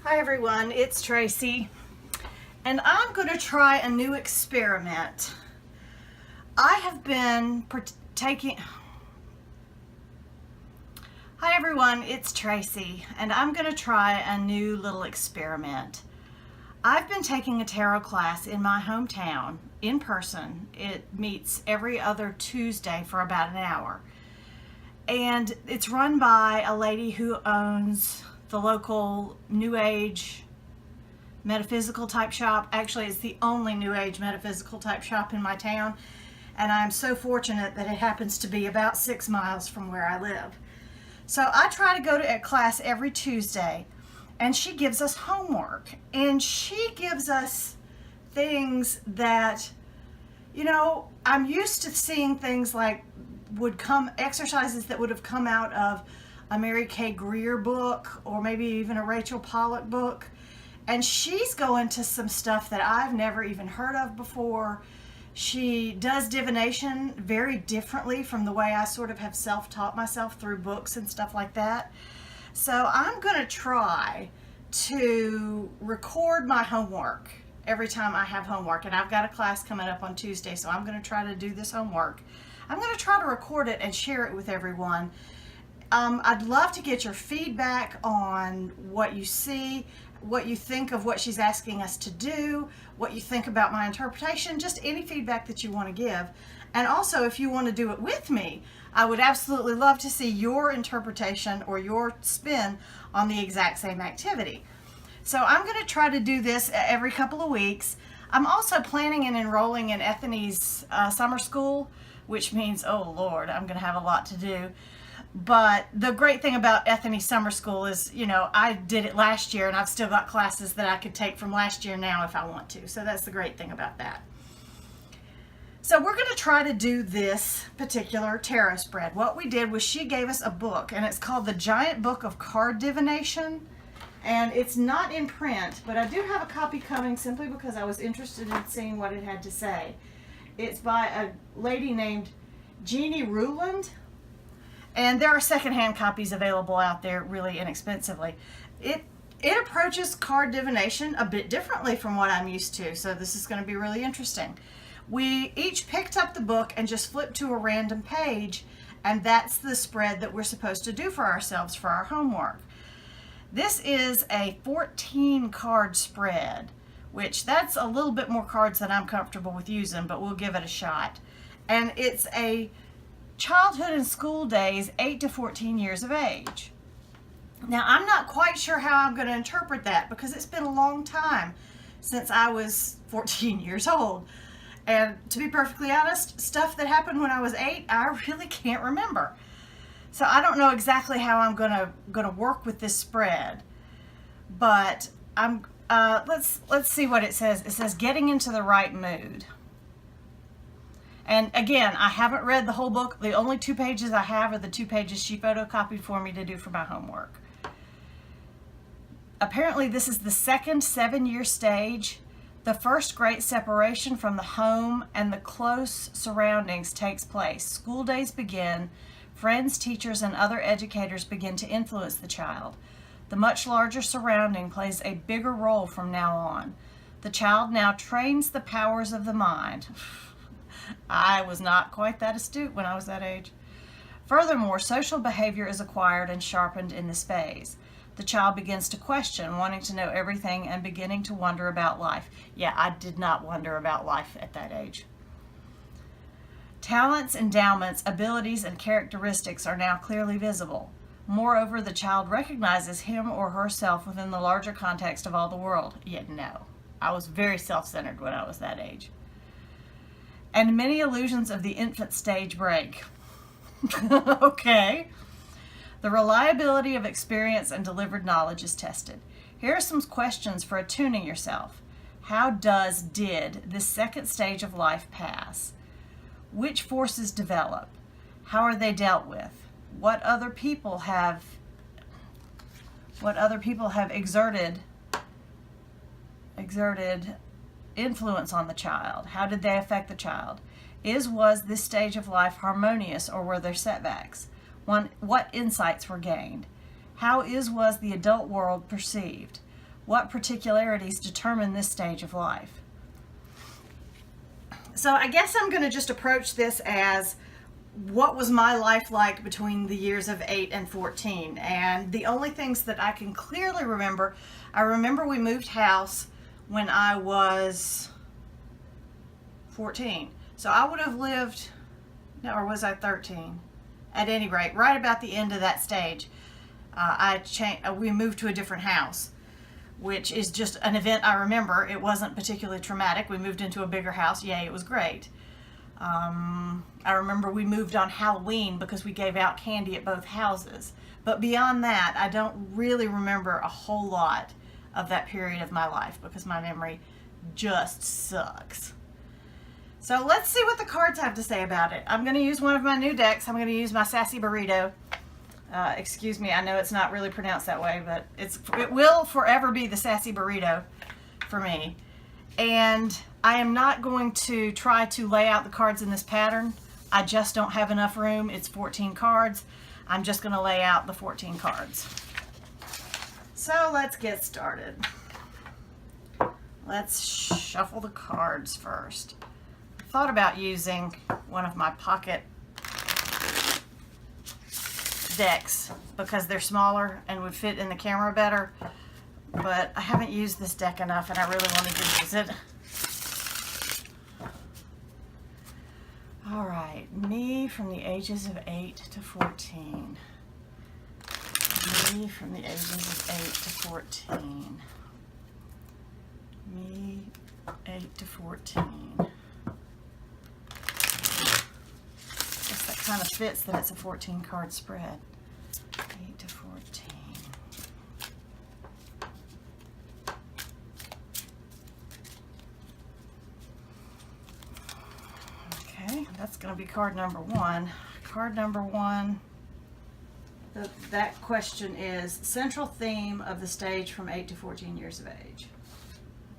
Hi everyone, it's Tracy, and I'm going to try a new experiment. I have been partaking... Hi everyone, it's Tracy, and I'm going to try a new little experiment. I've been taking a tarot class in my hometown, in person. It meets every other Tuesday for about an hour. And it's run by a lady who owns the local New Age metaphysical type shop. Actually, it's the only New Age metaphysical type shop in my town, and I'm so fortunate that it happens to be about 6 miles from where I live. So I try to go to a class every Tuesday, and she gives us homework, and she gives us things that, you know, I'm used to seeing things like exercises that would have come out of a Mary Kay Greer book or maybe even a Rachel Pollack book, and she's going to some stuff that I've never even heard of before. She does divination very differently from the way I sort of have self-taught myself through books and stuff like that. So I'm going to try to record my homework every time I have homework, and I've got a class coming up on Tuesday, so I'm going to try to do this homework. I'm going to try to record it and share it with everyone. I'd love to get your feedback on what you see, what you think of what she's asking us to do, what you think about my interpretation, just any feedback that you want to give. And also, if you want to do it with me, I would absolutely love to see your interpretation or your spin on the exact same activity. So I'm going to try to do this every couple of weeks. I'm also planning and enrolling in Ethany's summer school, which means, oh Lord, I'm going to have a lot to do. But the great thing about Ethany Summer School is, you know, I did it last year and I've still got classes that I could take from last year now if I want to. So that's the great thing about that. So we're going to try to do this particular tarot spread. What we did was she gave us a book, and it's called The Giant Book of Card Divination. And it's not in print, but I do have a copy coming simply because I was interested in seeing what it had to say. It's by a lady named Jeannie Ruland. And there are secondhand copies available out there really inexpensively. It approaches card divination a bit differently from what I'm used to, so this is going to be really interesting. We each picked up the book and just flipped to a random page, and that's the spread that we're supposed to do for ourselves for our homework. This is a 14 card spread, which that's a little bit more cards than I'm comfortable with using, but we'll give it a shot. And it's a childhood and school days, 8 to 14 years of age. Now, I'm not quite sure how I'm going to interpret that because it's been a long time since I was 14 years old. And to be perfectly honest, stuff that happened when I was 8, I really can't remember. So I don't know exactly how I'm going to work with this spread. But let's see what it says. It says getting into the right mood. And again, I haven't read the whole book. The only 2 pages I have are the 2 pages she photocopied for me to do for my homework. Apparently, this is the second 7-year stage. The first great separation from the home and the close surroundings takes place. School days begin. Friends, teachers, and other educators begin to influence the child. The much larger surrounding plays a bigger role from now on. The child now trains the powers of the mind. I was not quite that astute when I was that age. Furthermore, social behavior is acquired and sharpened in this phase. The child begins to question, wanting to know everything and beginning to wonder about life. Yeah, I did not wonder about life at that age. Talents, endowments, abilities, and characteristics are now clearly visible. Moreover, the child recognizes him or herself within the larger context of all the world. Yet no, I was very self-centered when I was that age. And many illusions of the infant stage break. Okay. The reliability of experience and delivered knowledge is tested. Here are some questions for attuning yourself. How did this second stage of life pass? Which forces develop? How are they dealt with? What other people have exerted influence on the child? How did they affect the child? Was this stage of life harmonious, or were there setbacks? What insights were gained? How was the adult world perceived? What particularities determine this stage of life? So I guess I'm going to just approach this as what was my life like between the years of 8 and 14. And the only things that I can clearly remember, I remember we moved house when I was 14. So I would have lived, no, or was I 13? At any rate, right about the end of that stage, we moved to a different house, which is just an event I remember. It wasn't particularly traumatic. We moved into a bigger house. Yay, it was great. I remember we moved on Halloween because we gave out candy at both houses. But beyond that, I don't really remember a whole lot of that period of my life because my memory just sucks. So let's see what the cards have to say about it. I'm going to use one of my new decks. I'm going to use my Sassy Burrito. Excuse me, I know it's not really pronounced that way, but it will forever be the Sassy Burrito for me. And I am not going to try to lay out the cards in this pattern. I just don't have enough room. It's 14 cards. I'm just going to lay out the 14 cards. So let's get started. Let's shuffle the cards first. I thought about using one of my pocket decks because they're smaller and would fit in the camera better, but I haven't used this deck enough and I really wanted to use it. All right, me from the ages of 8 to 14. Me from the ages of 8 to 14. Me, 8 to 14. Guess that kind of fits that it's a 14 card spread. 8 to 14. Okay, that's going to be card number 1. Card number 1. That question is central theme of the stage from 8 to 14 years of age.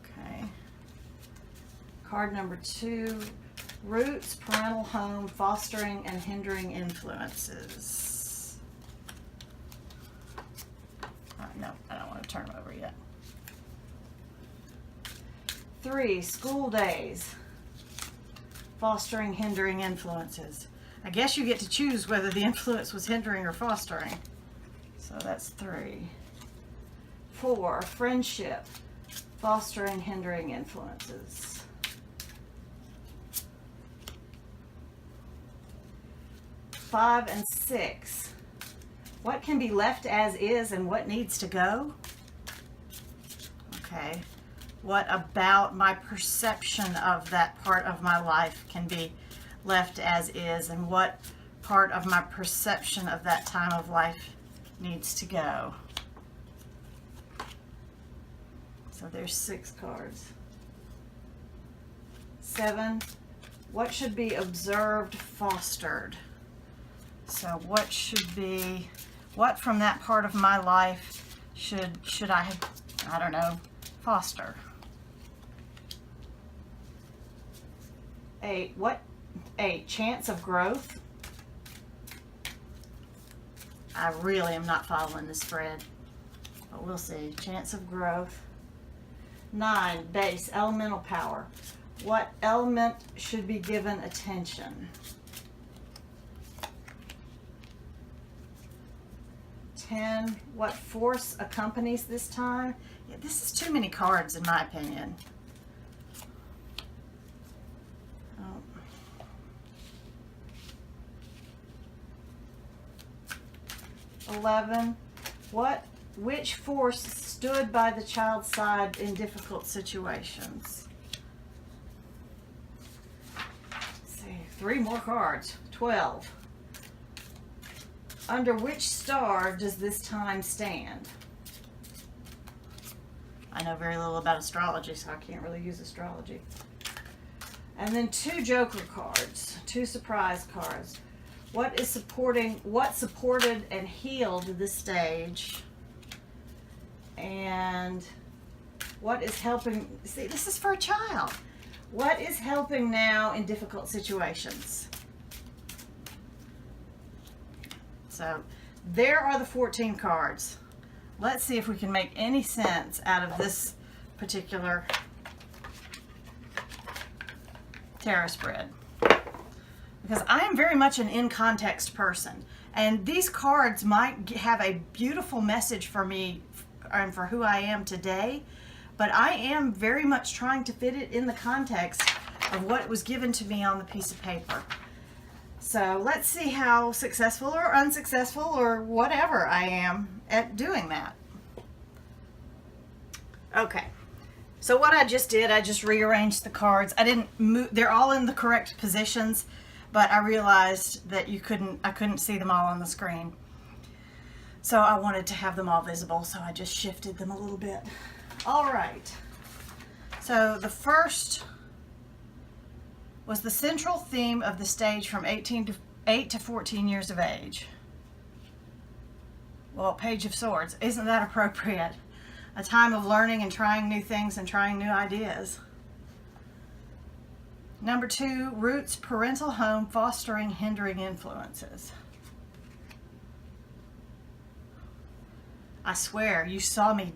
Okay. Card number 2, roots, parental home, fostering and hindering influences. No, I don't want to turn them over yet. 3, school days, fostering, hindering influences. I guess you get to choose whether the influence was hindering or fostering. So that's 3. 4, friendship, fostering, hindering influences. 5 and 6, what can be left as is and what needs to go? Okay, what about my perception of that part of my life can be left as is, and what part of my perception of that time of life needs to go? So there's 6 cards. 7, what should be observed, fostered? So what from that part of my life should I don't know, foster? 8, what? 8, chance of growth. I really am not following this spread, but we'll see. Chance of growth. 9, base, elemental power. What element should be given attention? 10, what force accompanies this time? Yeah, this is too many cards in my opinion. 11, which force stood by the child's side in difficult situations? Let's see, 3 more cards. 12, under which star does this time stand? I know very little about astrology, so I can't really use astrology. And then 2 joker cards, 2 surprise cards. What supported and healed this stage? And what is helping? See, this is for a child. What is helping now in difficult situations? So there are the 14 cards. Let's see if we can make any sense out of this particular tarot spread. Because I am very much an in-context person. And these cards might have a beautiful message for me and for who I am today. But I am very much trying to fit it in the context of what was given to me on the piece of paper. So let's see how successful or unsuccessful or whatever I am at doing that. Okay, so what I just did, I just rearranged the cards. I didn't move, they're all in the correct positions, but I realized that I couldn't see them all on the screen. So I wanted to have them all visible, so I just shifted them a little bit. All right, so the first was the central theme of the stage from 8 to 14 years of age. Well, Page of Swords, isn't that appropriate? A time of learning and trying new things and trying new ideas. Number 2, roots, parental home, fostering, hindering influences. I swear, you saw me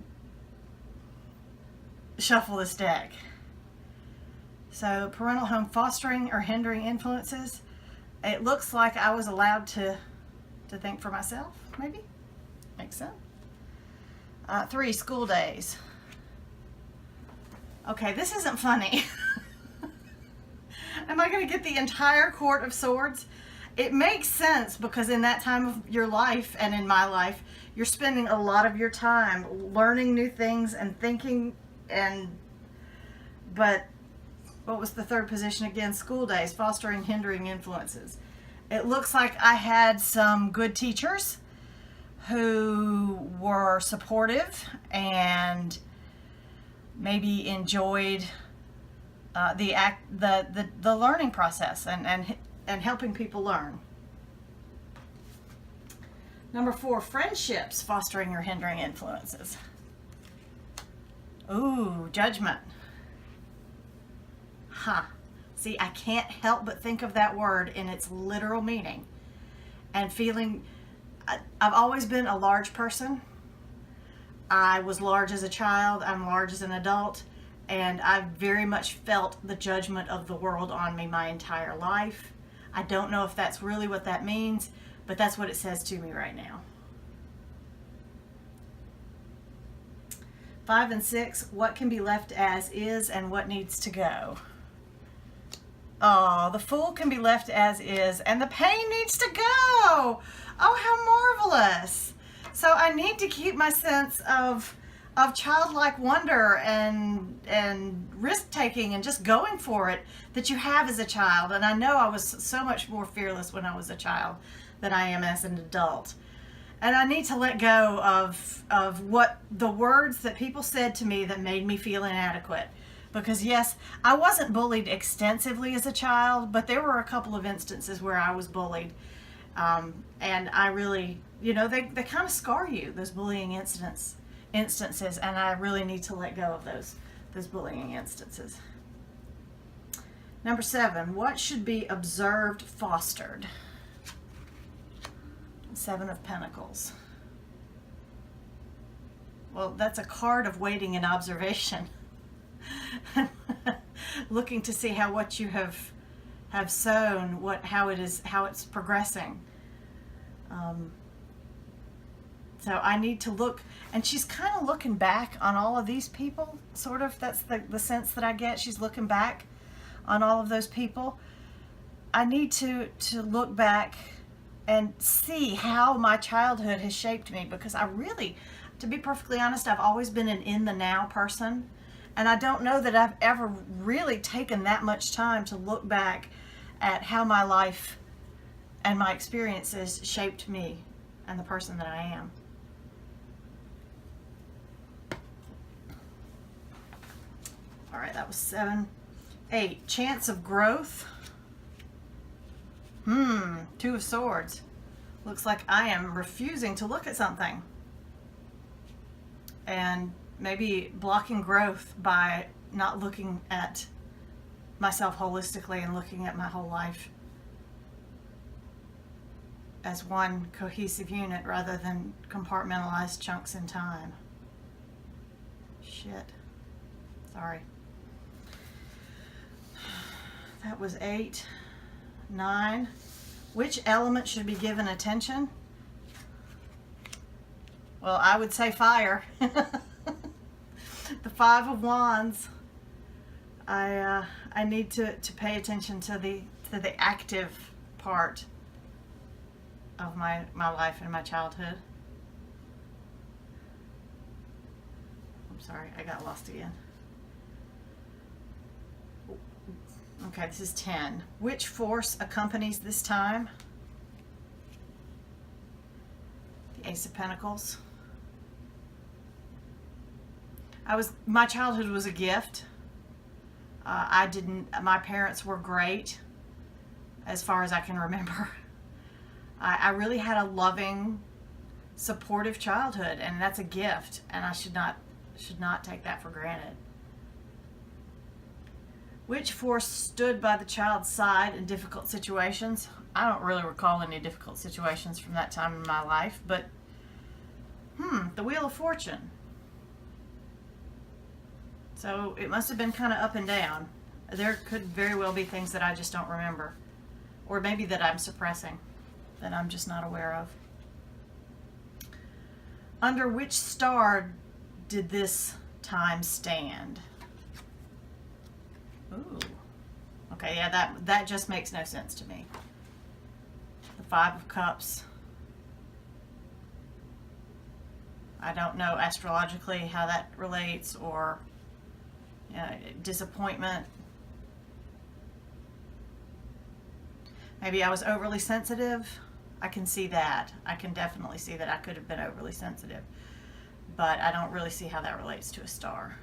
shuffle this deck. So parental home, fostering or hindering influences. It looks like I was allowed to think for myself, maybe? Makes sense. 3, school days. Okay, this isn't funny. Am I going to get the entire Court of Swords? It makes sense because in that time of your life and in my life, you're spending a lot of your time learning new things and thinking but what was the third position again? School days, fostering, hindering influences. It looks like I had some good teachers who were supportive and maybe enjoyed the learning process and helping people learn. Number 4, friendships, fostering or hindering influences. Ooh, judgment. Huh. See, I can't help but think of that word in its literal meaning and feeling. I've always been a large person. I was large as a child. I'm large as an adult. And I've very much felt the judgment of the world on me my entire life. I don't know if that's really what that means, but that's what it says to me right now. 5 and 6, what can be left as is and what needs to go? Oh, the Fool can be left as is and the pain needs to go. Oh, how marvelous. So I need to keep my sense of childlike wonder and risk-taking and just going for it that you have as a child. And I know I was so much more fearless when I was a child than I am as an adult. And I need to let go of what the words that people said to me that made me feel inadequate. Because yes, I wasn't bullied extensively as a child, but there were a couple of instances where I was bullied. And I really, they kind of scar you, those bullying instances, and I really need to let go of those bullying instances. Number 7, what should be observed, fostered? 7 of Pentacles. Well, that's a card of waiting and observation. Looking to see what you have sown, how it's progressing. So I need to look, and she's kind of looking back on all of these people, sort of. That's the sense that I get. She's looking back on all of those people. I need to look back and see how my childhood has shaped me, because I really, to be perfectly honest, I've always been an in the now person. And I don't know that I've ever really taken that much time to look back at how my life and my experiences shaped me and the person that I am. All right, that was 7. 8, chance of growth. 2 of Swords. Looks like I am refusing to look at something. And maybe blocking growth by not looking at myself holistically and looking at my whole life. as one cohesive unit rather than compartmentalized chunks in time. Shit. Sorry. That was 8. 9. Which element should be given attention? Well, I would say fire. The 5 of Wands. I need to pay attention to the active part of my life and my childhood. I'm sorry, I got lost again. Okay, this is 10. Which force accompanies this time? The Ace of Pentacles. My childhood was a gift. My parents were great as far as I can remember. I really had a loving, supportive childhood, and that's a gift, and I should not take that for granted. Which force stood by the child's side in difficult situations? I don't really recall any difficult situations from that time in my life, but the Wheel of Fortune. So it must have been kind of up and down. There could very well be things that I just don't remember, or maybe that I'm suppressing, that I'm just not aware of. Under which star did this time stand? Ooh. Okay, yeah, that just makes no sense to me. The 5 of Cups. I don't know astrologically how that relates, or disappointment. Maybe I was overly sensitive. I can see that. I can definitely see that I could have been overly sensitive. But I don't really see how that relates to a star.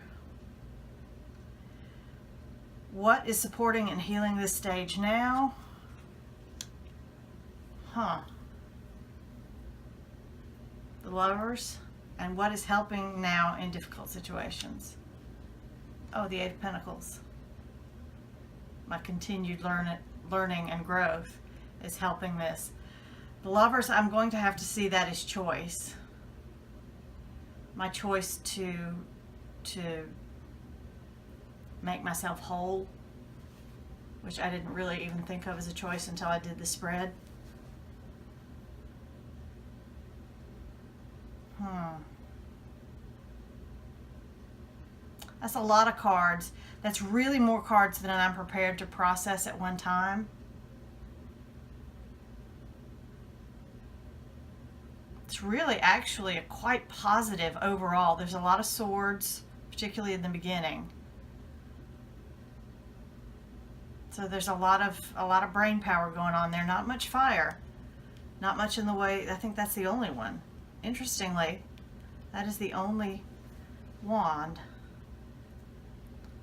What is supporting and healing this stage now? The Lovers. And what is helping now in difficult situations? Oh, the 8 of Pentacles. My continued learning and growth is helping this. The Lovers, I'm going to have to see that as choice. My choice to make myself whole, which I didn't really even think of as a choice until I did the spread. That's a lot of cards. That's really more cards than I'm prepared to process at one time. It's really actually a quite positive overall. There's a lot of swords, particularly in the beginning. So there's a lot of brain power going on there. Not much fire. Not much in the way, I think that's the only one. Interestingly, that is the only wand.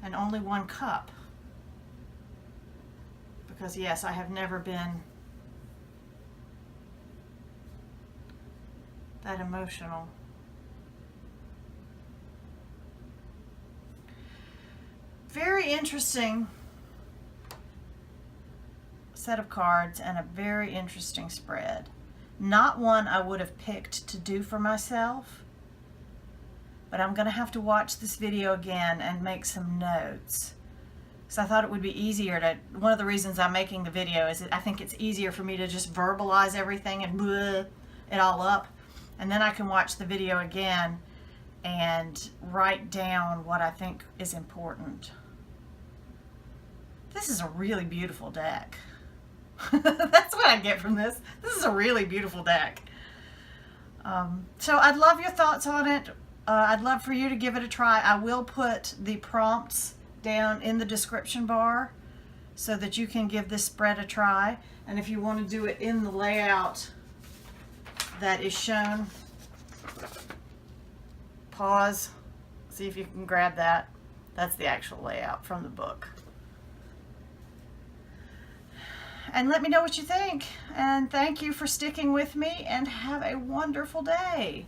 And only 1 cup. Because yes, I have never been that emotional. Very interesting set of cards and a very interesting spread. Not one I would have picked to do for myself, but I'm going to have to watch this video again and make some notes. So I thought it would be easier to, one of the reasons I'm making the video is that I think it's easier for me to just verbalize everything and bleh it all up, and then I can watch the video again and write down what I think is important. This is a really beautiful deck. That's what I get from this. This is a really beautiful deck. So I'd love your thoughts on it. I'd love for you to give it a try. I will put the prompts down in the description bar so that you can give this spread a try. And if you want to do it in the layout that is shown, pause, see if you can grab that. That's the actual layout from the book. And let me know what you think. And thank you for sticking with me, and have a wonderful day.